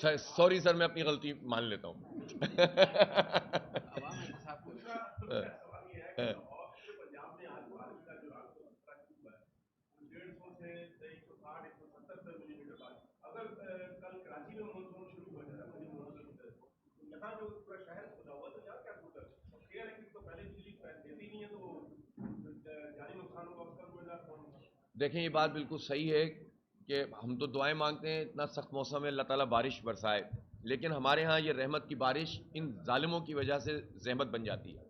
Sorry sir, میں اپنی غلطی مان لیتا ہوں. دیکھیں، یہ بات بالکل صحیح ہے کہ ہم تو دعائیں مانگتے ہیں اتنا سخت موسم ہے اللہ تعالیٰ بارش برسائے، لیکن ہمارے ہاں یہ رحمت کی بارش ان ظالموں کی وجہ سے زحمت بن جاتی ہے.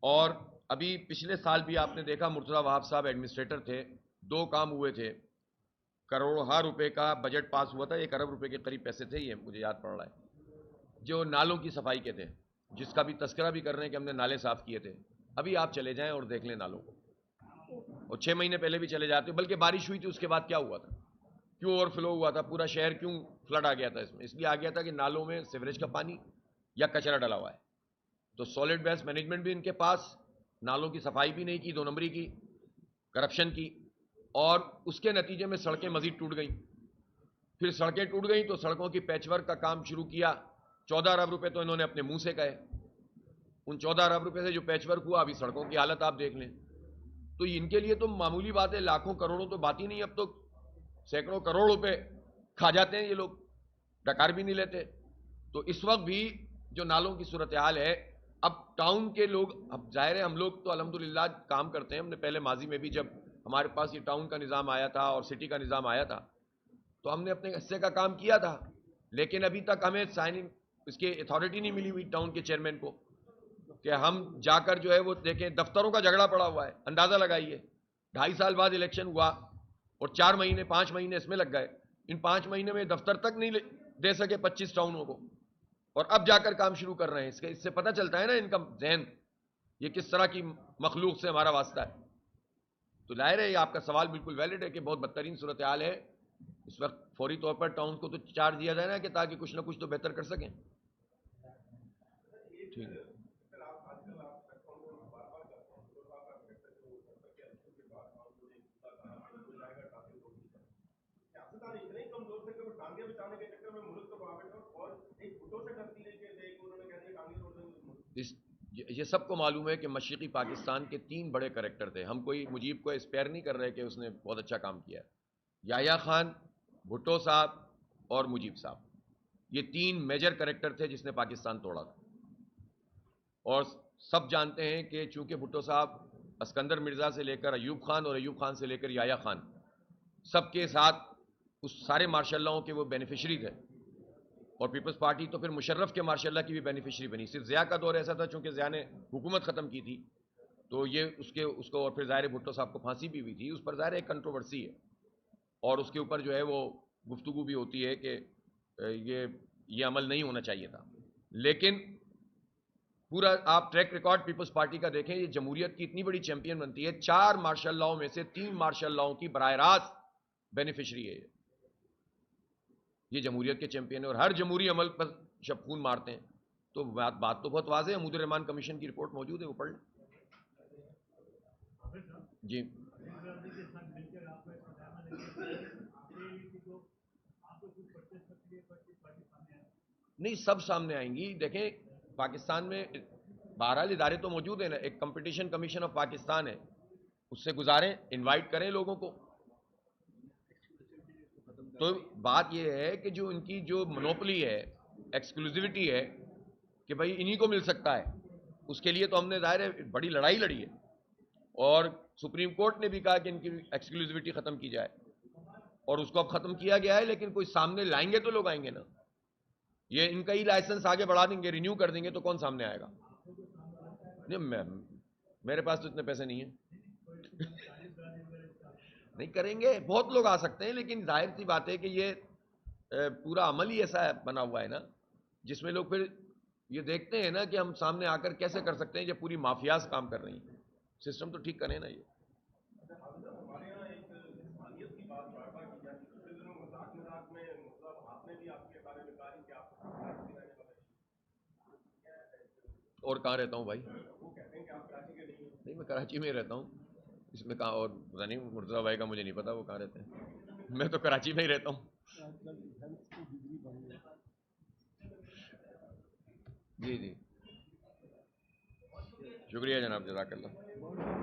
اور ابھی پچھلے سال بھی آپ نے دیکھا مرتضی وہاب صاحب ایڈمنسٹریٹر تھے، 2 کام ہوئے تھے، کروڑوں روپے کا بجٹ پاس ہوا تھا، 1 ارب روپے کے قریب پیسے تھے، یہ مجھے یاد پڑ رہا ہے، جو نالوں کی صفائی کے تھے، جس کا بھی تذکرہ بھی کر رہے ہیں کہ ہم نے نالے صاف کیے تھے. ابھی آپ چلے جائیں اور دیکھ لیں نالوں کو، اور 6 مہینے پہلے بھی چلے جاتے، بلکہ بارش ہوئی تھی اس کے بعد کیا ہوا تھا، کیوں اوور فلو ہوا تھا، پورا شہر کیوں فلڈ آ گیا تھا. اس لیے آ گیا تھا کہ نالوں میں سیوریج کا پانی یا کچرا ڈلا ہوا ہے. تو سالڈ ویسٹ مینجمنٹ بھی ان کے پاس، نالوں کی صفائی بھی نہیں کی، 2 نمبری کی، کرپشن کی، اور اس کے نتیجے میں سڑکیں مزید ٹوٹ گئیں. پھر سڑکیں ٹوٹ گئیں تو سڑکوں کی پیچ ورک کا کام شروع کیا. 14 ارب روپے تو انہوں نے اپنے منہ سے کہے. ان 14 ارب روپے سے جو پیچ ورک ہوا، ابھی سڑکوں کی حالت آپ دیکھ لیں. تو ان کے لیے تو معمولی بات ہے، لاکھوں کروڑوں تو بات ہی نہیں، اب تو سینکڑوں کروڑ روپے کھا جاتے ہیں یہ لوگ، ڈکار بھی نہیں لیتے. تو اس وقت بھی جو نالوں کی صورتحال ہے، اب ٹاؤن کے لوگ، اب ظاہر ہے ہم لوگ تو الحمدللہ کام کرتے ہیں. ہم نے پہلے ماضی میں بھی جب ہمارے پاس یہ ٹاؤن کا نظام آیا تھا اور سٹی کا نظام آیا تھا تو ہم نے اپنے حصے کا کام کیا تھا، لیکن ابھی تک ہمیں سائننگ اس کی اتھارٹی نہیں ملی ہوئی ٹاؤن کے چیئرمین کو کہ ہم جا کر جو ہے وہ دیکھیں. دفتروں کا جھگڑا پڑا ہوا ہے، اندازہ لگائیے. 2.5 سال بعد الیکشن ہوا اور 4 مہینے 5 مہینے اس میں لگ گئے. ان 5 مہینے میں دفتر تک نہیں دے سکے 25 ٹاؤنوں کو، اور اب جا کر کام شروع کر رہے ہیں. اس سے پتہ چلتا ہے نا ان کا ذہن، یہ کس طرح کی مخلوق سے ہمارا واسطہ ہے. تو ظاہر ہے یہ آپ کا سوال بالکل ویلڈ ہے کہ بہت بدترین صورتحال ہے اس وقت. فوری طور پر ٹاؤن کو تو چارج دیا جائے نا کہ تاکہ کچھ نہ کچھ تو بہتر کر سکیں. ٹھیک ہے. یہ سب کو معلوم ہے کہ مشرقی پاکستان کے 3 بڑے کریکٹر تھے. ہم کوئی مجیب کو اسپیئر نہیں کر رہے کہ اس نے بہت اچھا کام کیا. یحییٰ خان، بھٹو صاحب اور مجیب صاحب، یہ 3 میجر کریکٹر تھے جس نے پاکستان توڑا تھا. اور سب جانتے ہیں کہ چونکہ بھٹو صاحب اسکندر مرزا سے لے کر ایوب خان اور ایوب خان سے لے کر یحییٰ خان، سب کے ساتھ اس سارے مارشاء اللہوں کے وہ بینیفیشری تھے. اور پیپلز پارٹی تو پھر مشرف کے ماشاء اللہ کی بھی بینیفیشری بنی. صرف ضیاء کا دور ایسا تھا چونکہ ضیاء نے حکومت ختم کی تھی تو یہ اس کو، اور پھر ظاہر بھٹو صاحب کو پھانسی بھی ہوئی تھی. اس پر ظاہر ایک کنٹروورسی ہے اور اس کے اوپر جو ہے وہ گفتگو بھی ہوتی ہے کہ یہ عمل نہیں ہونا چاہیے تھا. لیکن پورا آپ ٹریک ریکارڈ پیپلز پارٹی کا دیکھیں، یہ جمہوریت کی اتنی بڑی چیمپئن بنتی ہے. 4 مارشل لاؤں میں سے 3 مارشل لاؤں کی براہ راست بینیفیشری ہے یہ جمہوریت کے چیمپئن ہے. اور ہر جمہوری عمل پر جب خون مارتے ہیں تو بات تو بہت واضح ہے. حمود الرحمان کمیشن کی رپورٹ موجود ہے، وہ پڑھ لیں. جی نہیں، سب سامنے آئیں گی. دیکھیں پاکستان میں بہرحال ادارے تو موجود ہیں نا. ایک کمپٹیشن کمیشن آف پاکستان ہے، اس سے گزاریں، انوائٹ کریں لوگوں کو. تو بات یہ ہے کہ جو ان کی جو منوپلی ہے، ایکسکلوزیوٹی ہے کہ بھائی انہی کو مل سکتا ہے، اس کے لیے تو ہم نے ظاہر ہے بڑی لڑائی لڑی ہے. اور سپریم کورٹ نے بھی کہا کہ ان کی ایکسکلوزیوٹی ختم کی جائے، اور اس کو اب ختم کیا گیا ہے. لیکن کوئی سامنے لائیں گے تو لوگ آئیں گے نا. یہ ان کا ہی لائسنس آگے بڑھا دیں گے، رینیو کر دیں گے تو کون سامنے آئے گا؟ نہیں، میرے پاس تو اتنے پیسے نہیں ہیں. نہیں کریں گے، بہت لوگ آ سکتے ہیں، لیکن ظاہر سی بات ہے کہ یہ پورا عمل ہی ایسا بنا ہوا ہے نا جس میں لوگ پھر یہ دیکھتے ہیں نا کہ ہم سامنے آ کر کیسے کر سکتے ہیں جب پوری مافیاز کام کر رہی ہیں. سسٹم تو ٹھیک کریں نا یہ. اور کہاں رہتا ہوں بھائی؟ نہیں، میں کراچی میں ہی رہتا ہوں. اس میں کہاں اور پتا نہیں، مرتضیٰ بھائی کا مجھے نہیں پتا وہ کہاں رہتے ہیں. میں تو کراچی میں ہی رہتا ہوں. جی جی شکریہ جناب، جزاک اللہ.